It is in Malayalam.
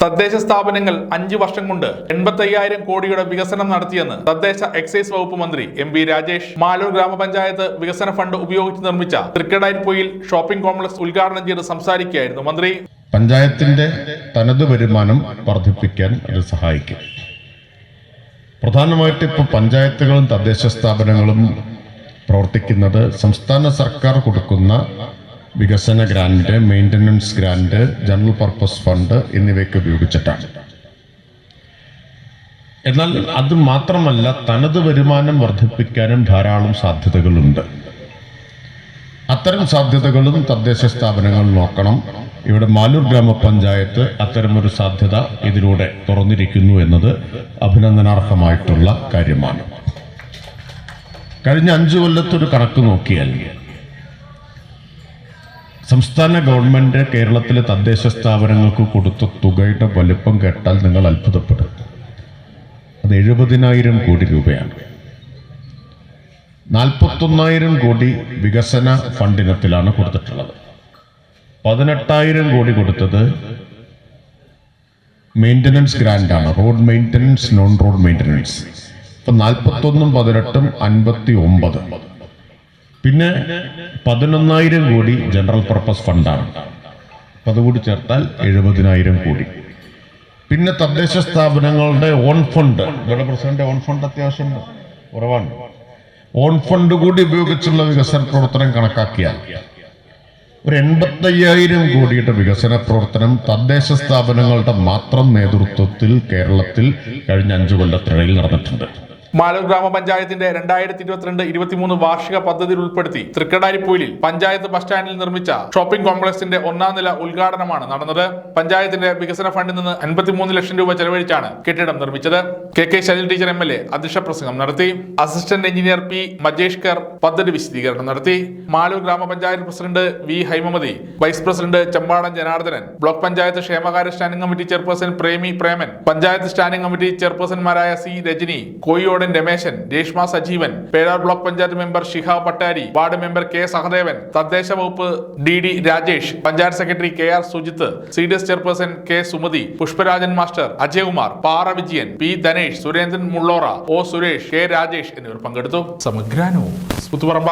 തദ്ദേശ സ്ഥാപനങ്ങൾ 5 വർഷം കൊണ്ട് 85,000 കോടിയുടെ വികസനം നടത്തിയെന്ന് തദ്ദേശ എക്സൈസ് വകുപ്പ് മന്ത്രി എം.വി. രാജേഷ്. മാലൂർ ഗ്രാമപഞ്ചായത്ത് വികസന ഫണ്ട് ഉപയോഗിച്ച് നിർമ്മിച്ച തൃക്കടായിപ്പൊയിൽ ഷോപ്പിംഗ് കോംപ്ലക്സ് ഉദ്ഘാടനം ചെയ്ത് സംസാരിക്കുകയായിരുന്നു മന്ത്രി. പഞ്ചായത്തിന്റെ തനത് വരുമാനം വർദ്ധിപ്പിക്കാൻ അത് സഹായിക്കും. പ്രധാനമായിട്ട് ഇപ്പോൾ പഞ്ചായത്തുകളും തദ്ദേശ സ്ഥാപനങ്ങളും പ്രവർത്തിക്കുന്നത് സംസ്ഥാന സർക്കാർ കൊടുക്കുന്ന വികസന grant, maintenance grant, general purpose fund എന്നിവയ്ക്ക് ഉപയോഗിച്ചിട്ടാണ്. എന്നാൽ അത് മാത്രമല്ല, തനത് വരുമാനം വർദ്ധിപ്പിക്കാനും ധാരാളം സാധ്യതകളുണ്ട്. അത്തരം സാധ്യതകളും തദ്ദേശ സ്ഥാപനങ്ങൾ നോക്കണം. ഇവിടെ മാലൂർ ഗ്രാമപഞ്ചായത്ത് അത്തരമൊരു സാധ്യത ഇതിലൂടെ തുറന്നിരിക്കുന്നു എന്നത് അഭിനന്ദനാർഹമായിട്ടുള്ള കാര്യമാണ്. കഴിഞ്ഞ 5 കൊല്ലത്തൊരു കണക്ക് നോക്കിയാൽ സംസ്ഥാന ഗവൺമെന്റ് കേരളത്തിലെ തദ്ദേശ സ്ഥാപനങ്ങൾക്ക് കൊടുത്ത തുകയുടെ വലുപ്പം കേട്ടാൽ നിങ്ങൾ അത്ഭുതപ്പെടും. അത് 70,000 കോടി രൂപയാണ്. 41,000 കോടി വികസന ഫണ്ടിനത്തിലാണ് കൊടുത്തിട്ടുള്ളത്. 18,000 കോടി കൊടുത്തത് മെയിൻ്റനൻസ് ഗ്രാൻഡാണ്, road maintenance, non road maintenance. ഇപ്പം 41, 18, 59. പിന്നെ 11,000 കോടി ജനറൽ പർപ്പസ് ഫണ്ടാണ്. അതുകൂടി ചേർത്താൽ 70,000 കോടി. പിന്നെ തദ്ദേശ സ്ഥാപനങ്ങളുടെ ഓൺ ഫണ്ട്, ഇവിടെ പ്രസിഡന്റ് ഓൺ ഫണ്ട് അത്യാവശ്യം കുറവാണ്. ഓൺ ഫണ്ട് കൂടി ഉപയോഗിച്ചുള്ള വികസന പ്രവർത്തനം കണക്കാക്കിയാൽ ഒരു 85,000 കോടിയുടെ വികസന പ്രവർത്തനം തദ്ദേശ സ്ഥാപനങ്ങളുടെ മാത്രം നേതൃത്വത്തിൽ കേരളത്തിൽ കഴിഞ്ഞ 5 കൊല്ലത്തിനിടയിൽ നടന്നിട്ടുണ്ട്. മാലൂർ ഗ്രാമപഞ്ചായത്തിന്റെ 2022-23 വാർഷിക പദ്ധതിയിൽ ഉൾപ്പെടുത്തി തൃക്കടാരിപ്പൊയിലിൽ പഞ്ചായത്ത് ബസ് സ്റ്റാൻഡിൽ നിർമ്മിച്ച ഷോപ്പിംഗ് കോംപ്ലക്സിന്റെ 1ാം നില ഉദ്ഘാടനമാണ് നടന്നത്. പഞ്ചായത്തിന്റെ വികസന ഫണ്ടിൽ നിന്ന് 53 ലക്ഷം രൂപ ചെലവഴിച്ചാണ് കെട്ടിടം നിർമ്മിച്ചത്. കെ ശൈലജ ടീച്ചർ MLA അധ്യക്ഷ പ്രസംഗം നടത്തി. അസിസ്റ്റന്റ് എഞ്ചിനീയർ പി മജേഷ്കർ പദ്ധതി വിശദീകരണം നടത്തി. മാലൂർ ഗ്രാമപഞ്ചായത്ത് president V Haimamathi, vice president Chembadan Janardhanan, block panchayat ക്ഷേമകാര്യ standing committee chairperson Premi Preman, panchayat standing committee ചെയർപേഴ്സൺമാരായ C Rajani, Koyiyod Rameshan, Reshma Sajeevan, Perar block panchayat member Shihab Pattari, ward member K Sahadevan, തദ്ദേശ വകുപ്പ് DD Rajesh, panchayat secretary KR Sujith, CDS chairperson K Sumathi, Pushparajan master, Ajayakumar, Para Vijayan, P Dhanesh, Surendran മുള്ളോറ, O Suresh, K Rajesh എന്നിവർ പങ്കെടുത്തു. സമഗ്രാനോ